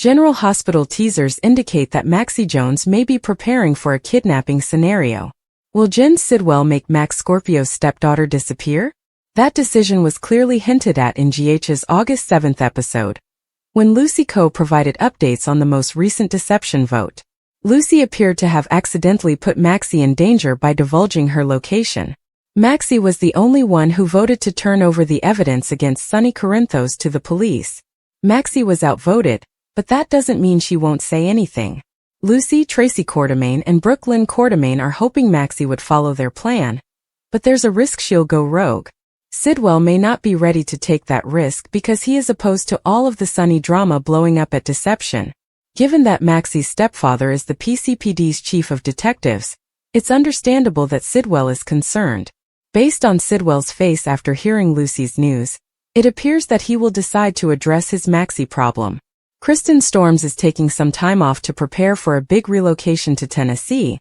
General Hospital teasers indicate that Maxie Jones may be preparing for a kidnapping scenario. Will Jen Sidwell make Max Scorpio's stepdaughter disappear? That decision was clearly hinted at in GH's August 7th episode, when Lucy Coe provided updates on the most recent deception vote. Lucy appeared to have accidentally put Maxie in danger by divulging her location. Maxie was the only one who voted to turn over the evidence against Sonny Corinthos to the police. Maxie was outvoted, but that doesn't mean she won't say anything. Lucy, Tracy Quartermaine, and Brooklyn Quartermaine are hoping Maxie would follow their plan, but there's a risk she'll go rogue. Sidwell may not be ready to take that risk because he is opposed to all of the Sonny drama blowing up at Deception. Given that Maxie's stepfather is the PCPD's chief of detectives, it's understandable that Sidwell is concerned. Based on Sidwell's face after hearing Lucy's news, it appears that he will decide to address his Maxie problem. Kristen Storms is taking some time off to prepare for a big relocation to Tennessee,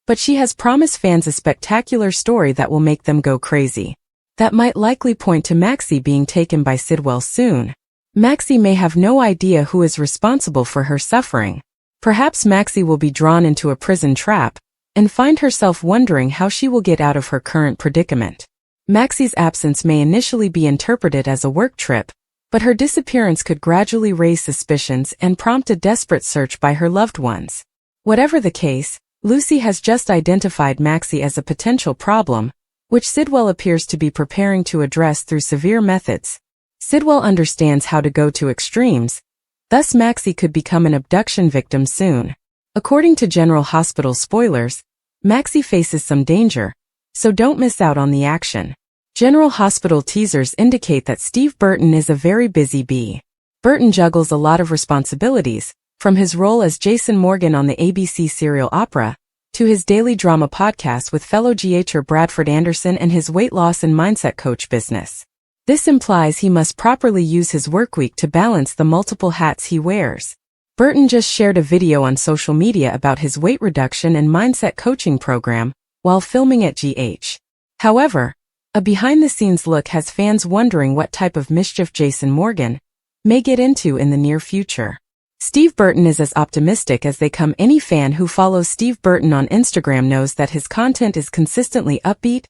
but she has promised fans a spectacular story that will make them go crazy. That might likely point to Maxie being taken by Sidwell soon. Maxie may have no idea who is responsible for her suffering. Perhaps Maxie will be drawn into a prison trap and find herself wondering how she will get out of her current predicament. Maxie's absence may initially be interpreted as a work trip, but her disappearance could gradually raise suspicions and prompt a desperate search by her loved ones. Whatever the case, Lucy has just identified Maxie as a potential problem, which Sidwell appears to be preparing to address through severe methods. Sidwell understands how to go to extremes, thus Maxie could become an abduction victim soon. According to General Hospital spoilers, Maxie faces some danger, so don't miss out on the action. General Hospital teasers indicate that Steve Burton is a very busy bee. Burton juggles a lot of responsibilities, from his role as Jason Morgan on the ABC serial Opera, to his daily drama podcast with fellow GHer Bradford Anderson and his weight loss and mindset coach business. This implies he must properly use his workweek to balance the multiple hats he wears. Burton just shared a video on social media about his weight reduction and mindset coaching program while filming at GH. However, a behind-the-scenes look has fans wondering what type of mischief Jason Morgan may get into in the near future. Steve Burton is as optimistic as they come. Any fan who follows Steve Burton on Instagram knows that his content is consistently upbeat,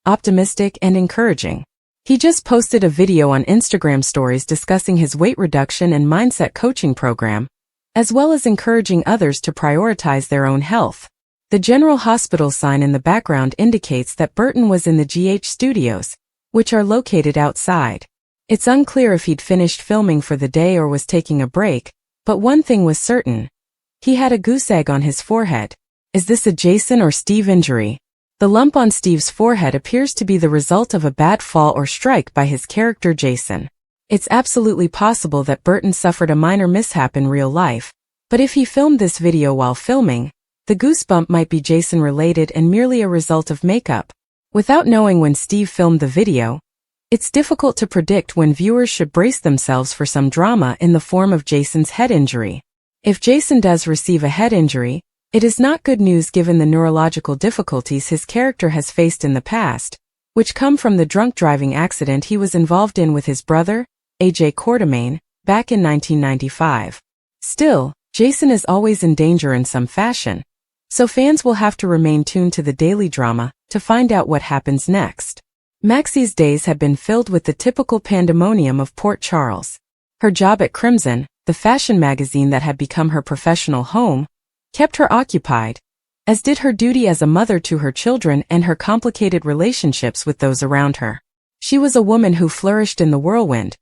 optimistic, and encouraging. He just posted a video on Instagram stories discussing his weight reduction and mindset coaching program, as well as encouraging others to prioritize their own health. The General Hospital sign in the background indicates that Burton was in the GH studios, which are located outside. It's unclear if he'd finished filming for the day or was taking a break, but one thing was certain. He had a goose egg on his forehead. Is this a Jason or Steve injury? The lump on Steve's forehead appears to be the result of a bad fall or strike by his character Jason. It's absolutely possible that Burton suffered a minor mishap in real life, but if he filmed this video while filming, the goosebump might be Jason-related and merely a result of makeup. Without knowing when Steve filmed the video, it's difficult to predict when viewers should brace themselves for some drama in the form of Jason's head injury. If Jason does receive a head injury, it is not good news given the neurological difficulties his character has faced in the past, which come from the drunk driving accident he was involved in with his brother, AJ Quartermaine, back in 1995. Still, Jason is always in danger in some fashion, so fans will have to remain tuned to the daily drama to find out what happens next. Maxie's days had been filled with the typical pandemonium of Port Charles. Her job at Crimson, the fashion magazine that had become her professional home, kept her occupied, as did her duty as a mother to her children and her complicated relationships with those around her. She was a woman who flourished in the whirlwind,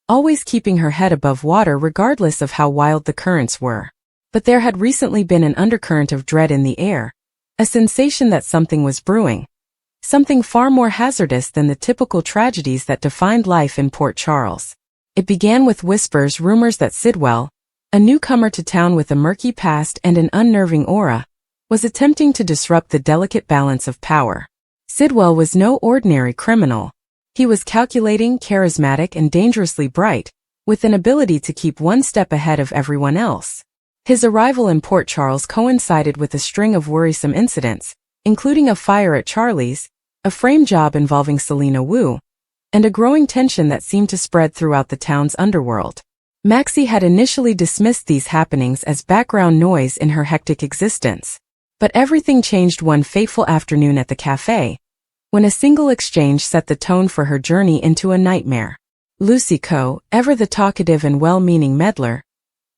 always keeping her head above water regardless of how wild the currents were. But there had recently been an undercurrent of dread in the air, a sensation that something was brewing, something far more hazardous than the typical tragedies that defined life in Port Charles. It began with rumors that Sidwell, a newcomer to town with a murky past and an unnerving aura, was attempting to disrupt the delicate balance of power. Sidwell was no ordinary criminal. He was calculating, charismatic, and dangerously bright, with an ability to keep one step ahead of everyone else. His arrival in Port Charles coincided with a string of worrisome incidents, including a fire at Charlie's, a frame job involving Selena Wu, and a growing tension that seemed to spread throughout the town's underworld. Maxie had initially dismissed these happenings as background noise in her hectic existence. But everything changed one fateful afternoon at the cafe, when a single exchange set the tone for her journey into a nightmare. Lucy Coe, ever the talkative and well-meaning meddler,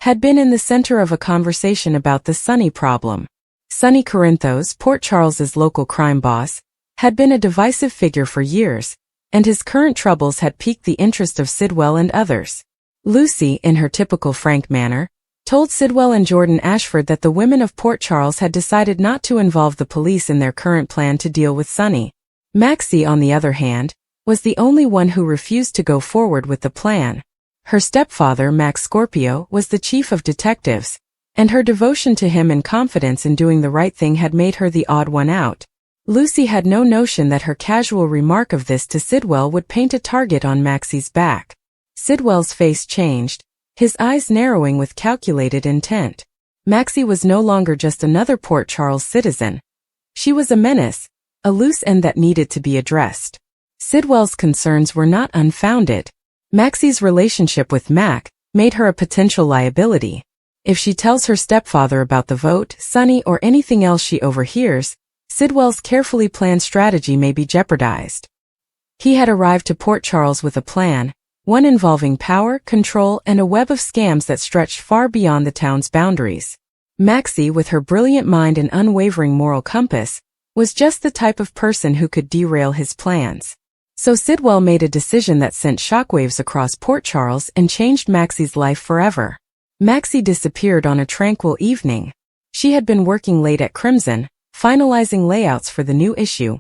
had been in the center of a conversation about the Sonny problem. Sonny Corinthos, Port Charles's local crime boss, had been a divisive figure for years, and his current troubles had piqued the interest of Sidwell and others. Lucy, in her typical frank manner, told Sidwell and Jordan Ashford that the women of Port Charles had decided not to involve the police in their current plan to deal with Sonny. Maxie, on the other hand, was the only one who refused to go forward with the plan. Her stepfather, Max Scorpio, was the chief of detectives, and her devotion to him and confidence in doing the right thing had made her the odd one out. Lucy had no notion that her casual remark of this to Sidwell would paint a target on Maxie's back. Sidwell's face changed, his eyes narrowing with calculated intent. Maxie was no longer just another Port Charles citizen. She was a menace, a loose end that needed to be addressed. Sidwell's concerns were not unfounded. Maxie's relationship with Mac made her a potential liability. If she tells her stepfather about the vote, Sonny, or anything else she overhears, Sidwell's carefully planned strategy may be jeopardized. He had arrived to Port Charles with a plan, one involving power, control, and a web of scams that stretched far beyond the town's boundaries. Maxie, with her brilliant mind and unwavering moral compass, was just the type of person who could derail his plans. So Sidwell made a decision that sent shockwaves across Port Charles and changed Maxie's life forever. Maxie disappeared on a tranquil evening. She had been working late at Crimson, finalizing layouts for the new issue,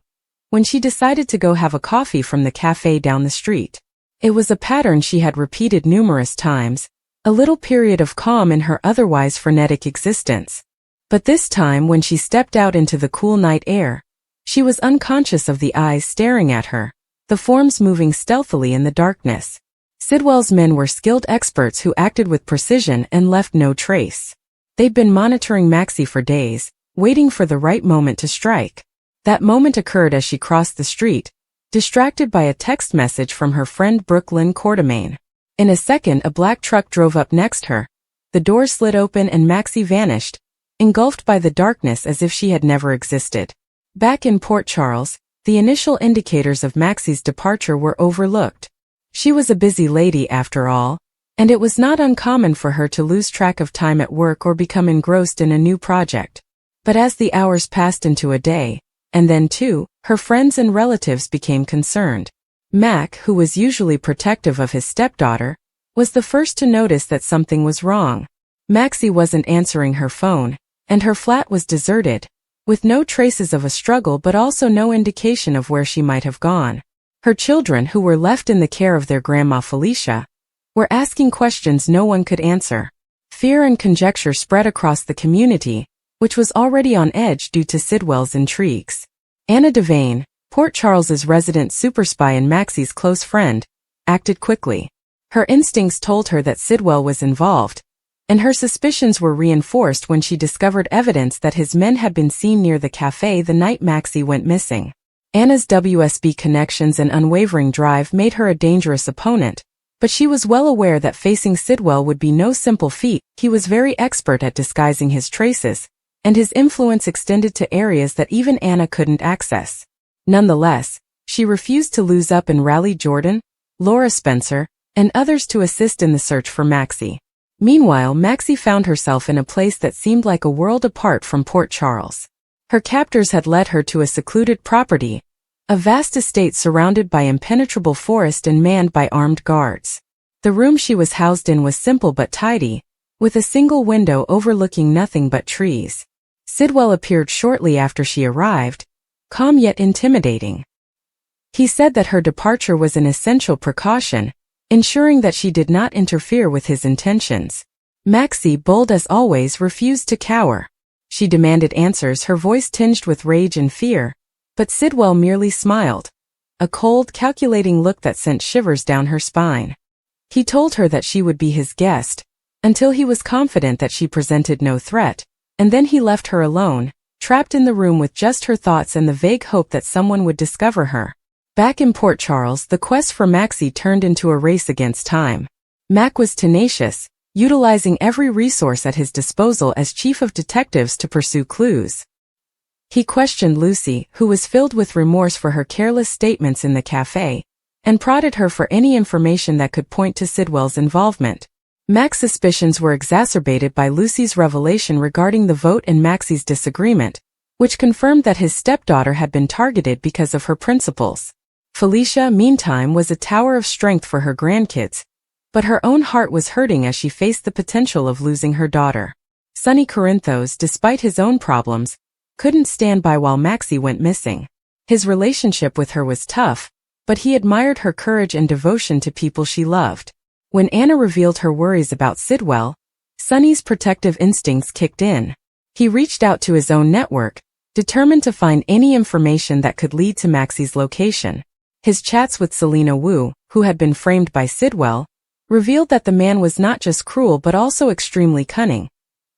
when she decided to go have a coffee from the cafe down the street. It was a pattern she had repeated numerous times, a little period of calm in her otherwise frenetic existence. But this time, when she stepped out into the cool night air, she was unconscious of the eyes staring at her, the forms moving stealthily in the darkness. Sidwell's men were skilled experts who acted with precision and left no trace. They'd been monitoring Maxie for days, waiting for the right moment to strike. That moment occurred as she crossed the street, distracted by a text message from her friend Brooklyn Quartermain. In a second, a black truck drove up next her. The door slid open and Maxie vanished, engulfed by the darkness as if she had never existed. Back in Port Charles, the initial indicators of Maxie's departure were overlooked. She was a busy lady after all, and it was not uncommon for her to lose track of time at work or become engrossed in a new project. But as the hours passed into a day, and then two, her friends and relatives became concerned. Mac, who was usually protective of his stepdaughter, was the first to notice that something was wrong. Maxie wasn't answering her phone, and her flat was deserted, with no traces of a struggle but also no indication of where she might have gone. Her children, who were left in the care of their grandma Felicia, were asking questions no one could answer. Fear and conjecture spread across the community, which was already on edge due to Sidwell's intrigues. Anna Devane, Port Charles's resident superspy and Maxie's close friend, acted quickly. Her instincts told her that Sidwell was involved, and her suspicions were reinforced when she discovered evidence that his men had been seen near the cafe the night Maxie went missing. Anna's WSB connections and unwavering drive made her a dangerous opponent, but she was well aware that facing Sidwell would be no simple feat. He was very expert at disguising his traces, and his influence extended to areas that even Anna couldn't access. Nonetheless, she refused to lose up and rallied Jordan, Laura Spencer, and others to assist in the search for Maxie. Meanwhile, Maxie found herself in a place that seemed like a world apart from Port Charles. Her captors had led her to a secluded property, a vast estate surrounded by impenetrable forest and manned by armed guards. The room she was housed in was simple but tidy, with a single window overlooking nothing but trees. Sidwell appeared shortly after she arrived, calm yet intimidating. He said that her departure was an essential precaution, ensuring that she did not interfere with his intentions. Maxie, bold as always, refused to cower. She demanded answers, her voice tinged with rage and fear, but Sidwell merely smiled, a cold, calculating look that sent shivers down her spine. He told her that she would be his guest, until he was confident that she presented no threat, and then he left her alone, trapped in the room with just her thoughts and the vague hope that someone would discover her. Back in Port Charles, the quest for Maxie turned into a race against time. Mac was tenacious, utilizing every resource at his disposal as chief of detectives to pursue clues. He questioned Lucy, who was filled with remorse for her careless statements in the cafe, and prodded her for any information that could point to Sidwell's involvement. Mac's suspicions were exacerbated by Lucy's revelation regarding the vote and Maxie's disagreement, which confirmed that his stepdaughter had been targeted because of her principles. Felicia, meantime, was a tower of strength for her grandkids, but her own heart was hurting as she faced the potential of losing her daughter. Sonny Corinthos, despite his own problems, couldn't stand by while Maxie went missing. His relationship with her was tough, but he admired her courage and devotion to people she loved. When Anna revealed her worries about Sidwell, Sonny's protective instincts kicked in. He reached out to his own network, determined to find any information that could lead to Maxie's location. His chats with Selena Wu, who had been framed by Sidwell, revealed that the man was not just cruel but also extremely cunning,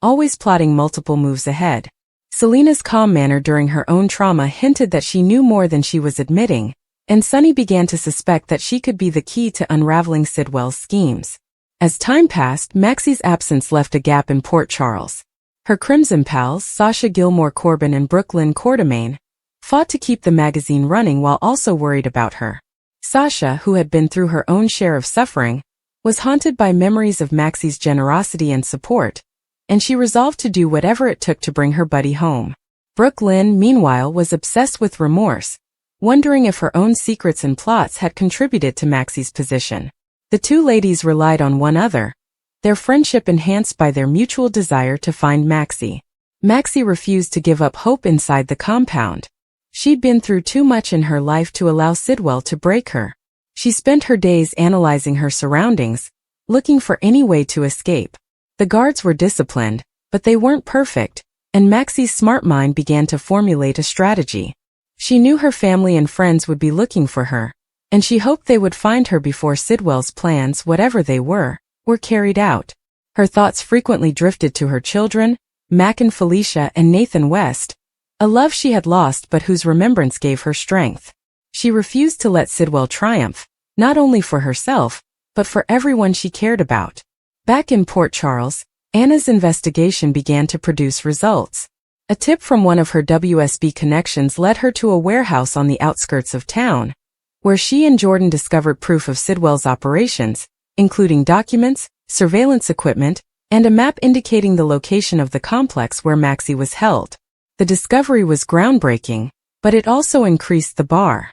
always plotting multiple moves ahead. Selena's calm manner during her own trauma hinted that she knew more than she was admitting, and Sonny began to suspect that she could be the key to unraveling Sidwell's schemes. As time passed, Maxie's absence left a gap in Port Charles. Her Crimson pals, Sasha Gilmore Corbin and Brooklyn Quartermain, fought to keep the magazine running while also worried about her. Sasha, who had been through her own share of suffering, was haunted by memories of Maxie's generosity and support, and she resolved to do whatever it took to bring her buddy home. Brooklyn, meanwhile, was obsessed with remorse, wondering if her own secrets and plots had contributed to Maxie's position. The two ladies relied on one another, their friendship enhanced by their mutual desire to find Maxie. Maxie refused to give up hope inside the compound. She'd been through too much in her life to allow Sidwell to break her. She spent her days analyzing her surroundings, looking for any way to escape. The guards were disciplined, but they weren't perfect, and Maxie's smart mind began to formulate a strategy. She knew her family and friends would be looking for her, and she hoped they would find her before Sidwell's plans, whatever they were carried out. Her thoughts frequently drifted to her children, Mac and Felicia and Nathan West, a love she had lost but whose remembrance gave her strength. She refused to let Sidwell triumph, not only for herself, but for everyone she cared about. Back in Port Charles, Anna's investigation began to produce results. A tip from one of her WSB connections led her to a warehouse on the outskirts of town, where she and Jordan discovered proof of Sidwell's operations, including documents, surveillance equipment, and a map indicating the location of the complex where Maxie was held. The discovery was groundbreaking, but it also increased the bar.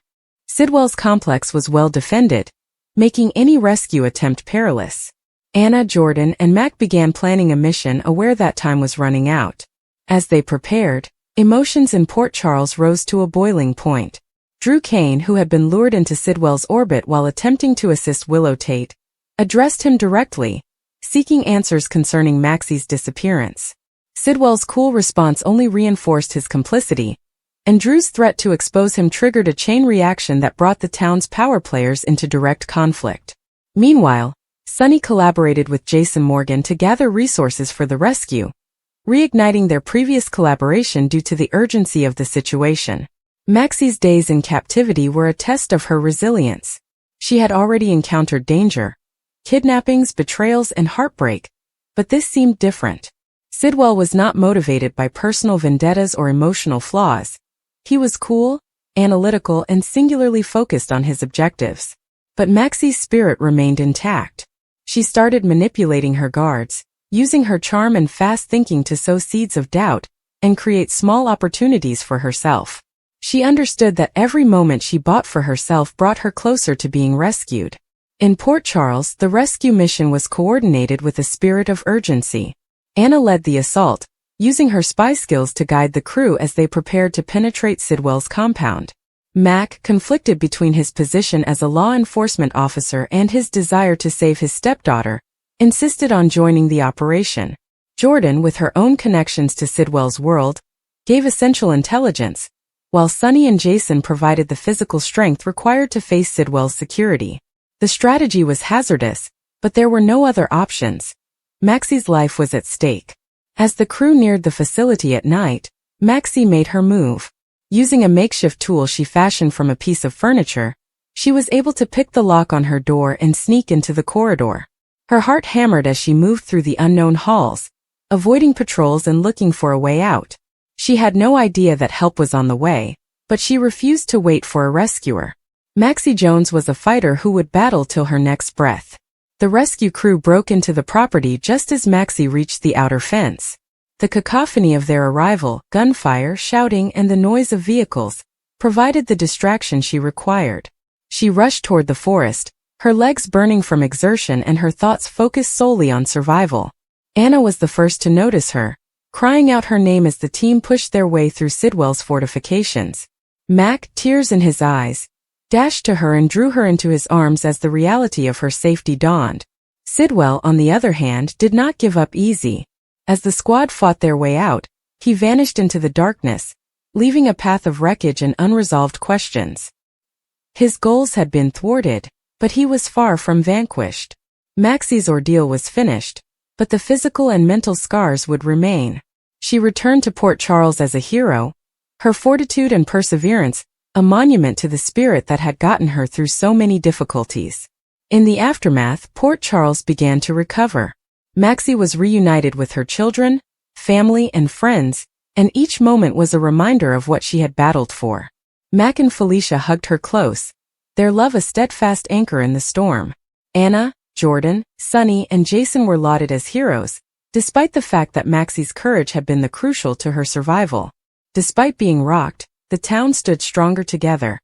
Sidwell's complex was well defended, making any rescue attempt perilous. Anna, Jordan, and Mac began planning a mission, aware that time was running out. As they prepared, emotions in Port Charles rose to a boiling point. Drew Kane, who had been lured into Sidwell's orbit while attempting to assist Willow Tate, addressed him directly, seeking answers concerning Maxie's disappearance. Sidwell's cool response only reinforced his complicity, and Drew's threat to expose him triggered a chain reaction that brought the town's power players into direct conflict. Meanwhile, Sonny collaborated with Jason Morgan to gather resources for the rescue, reigniting their previous collaboration due to the urgency of the situation. Maxie's days in captivity were a test of her resilience. She had already encountered danger, kidnappings, betrayals, and heartbreak, but this seemed different. Sidwell was not motivated by personal vendettas or emotional flaws. He was cool, analytical, and singularly focused on his objectives. But Maxie's spirit remained intact. She started manipulating her guards, using her charm and fast thinking to sow seeds of doubt and create small opportunities for herself. She understood that every moment she bought for herself brought her closer to being rescued. In Port Charles, the rescue mission was coordinated with a spirit of urgency. Anna led the assault, using her spy skills to guide the crew as they prepared to penetrate Sidwell's compound. Mac, conflicted between his position as a law enforcement officer and his desire to save his stepdaughter, insisted on joining the operation. Jordan, with her own connections to Sidwell's world, gave essential intelligence, while Sonny and Jason provided the physical strength required to face Sidwell's security. The strategy was hazardous, but there were no other options. Maxie's life was at stake. As the crew neared the facility at night, Maxie made her move. Using a makeshift tool she fashioned from a piece of furniture, she was able to pick the lock on her door and sneak into the corridor. Her heart hammered as she moved through the unknown halls, avoiding patrols and looking for a way out. She had no idea that help was on the way, but she refused to wait for a rescuer. Maxie Jones was a fighter who would battle till her next breath. The rescue crew broke into the property just as Maxie reached the outer fence. The cacophony of their arrival, gunfire, shouting, and the noise of vehicles, provided the distraction she required. She rushed toward the forest, her legs burning from exertion and her thoughts focused solely on survival. Anna was the first to notice her, crying out her name as the team pushed their way through Sidwell's fortifications. Mac, tears in his eyes, dashed to her and drew her into his arms as the reality of her safety dawned. Sidwell, on the other hand, did not give up easy. As the squad fought their way out, he vanished into the darkness, leaving a path of wreckage and unresolved questions. His goals had been thwarted, but he was far from vanquished. Maxie's ordeal was finished, but the physical and mental scars would remain. She returned to Port Charles as a hero, her fortitude and perseverance a monument to the spirit that had gotten her through so many difficulties. In the aftermath, Port Charles began to recover. Maxie was reunited with her children, family, and friends, and each moment was a reminder of what she had battled for. Mac and Felicia hugged her close, their love a steadfast anchor in the storm. Anna, Jordan, Sunny, and Jason were lauded as heroes, despite the fact that Maxie's courage had been the crucial to her survival. Despite being rocked, the town stood stronger together,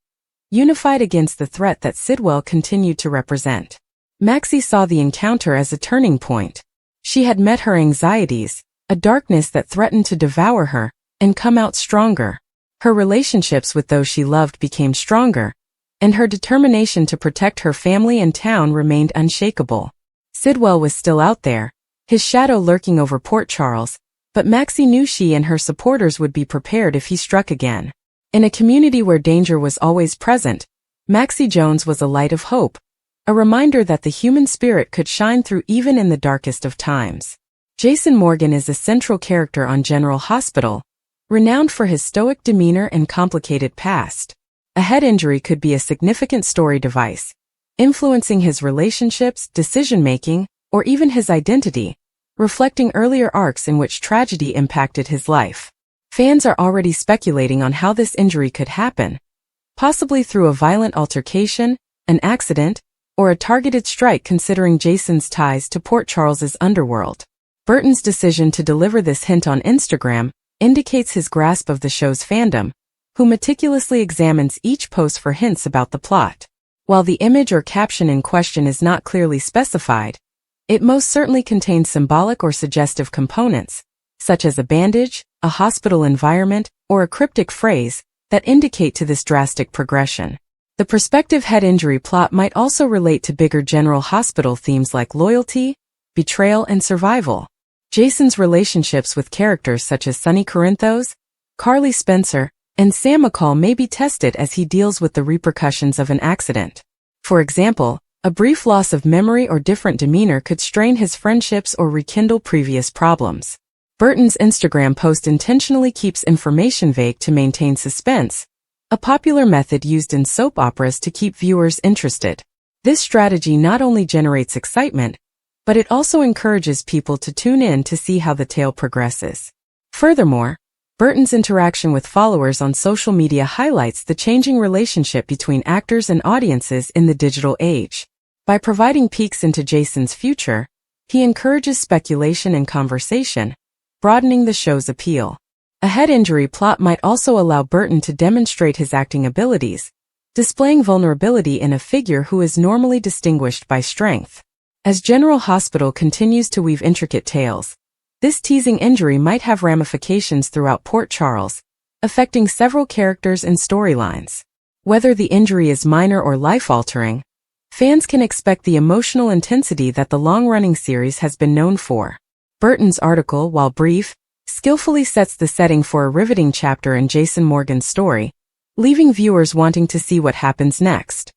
unified against the threat that Sidwell continued to represent. Maxie saw the encounter as a turning point. She had met her anxieties, a darkness that threatened to devour her, and come out stronger. Her relationships with those she loved became stronger, and her determination to protect her family and town remained unshakable. Sidwell was still out there, his shadow lurking over Port Charles, but Maxie knew she and her supporters would be prepared if he struck again. In a community where danger was always present, Maxie Jones was a light of hope, a reminder that the human spirit could shine through even in the darkest of times. Jason Morgan is a central character on General Hospital, renowned for his stoic demeanor and complicated past. A head injury could be a significant story device, influencing his relationships, decision-making, or even his identity, reflecting earlier arcs in which tragedy impacted his life. Fans are already speculating on how this injury could happen, possibly through a violent altercation, an accident, or a targeted strike considering Jason's ties to Port Charles's underworld. Burton's decision to deliver this hint on Instagram indicates his grasp of the show's fandom, who meticulously examines each post for hints about the plot. While the image or caption in question is not clearly specified, it most certainly contains symbolic or suggestive components, such as a bandage, a hospital environment, or a cryptic phrase, that indicate to this drastic progression. The prospective head injury plot might also relate to bigger General Hospital themes like loyalty, betrayal, and survival. Jason's relationships with characters such as Sonny Corinthos, Carly Spencer, and Sam McCall may be tested as he deals with the repercussions of an accident. For example, a brief loss of memory or different demeanor could strain his friendships or rekindle previous problems. Burton's Instagram post intentionally keeps information vague to maintain suspense, a popular method used in soap operas to keep viewers interested. This strategy not only generates excitement, but it also encourages people to tune in to see how the tale progresses. Furthermore, Burton's interaction with followers on social media highlights the changing relationship between actors and audiences in the digital age. By providing peeks into Jason's future, he encourages speculation and conversation, broadening the show's appeal. A head injury plot might also allow Burton to demonstrate his acting abilities, displaying vulnerability in a figure who is normally distinguished by strength. As General Hospital continues to weave intricate tales, this teasing injury might have ramifications throughout Port Charles, affecting several characters and storylines. Whether the injury is minor or life-altering, fans can expect the emotional intensity that the long-running series has been known for. Burton's article, while brief, skillfully sets the setting for a riveting chapter in Jason Morgan's story, leaving viewers wanting to see what happens next.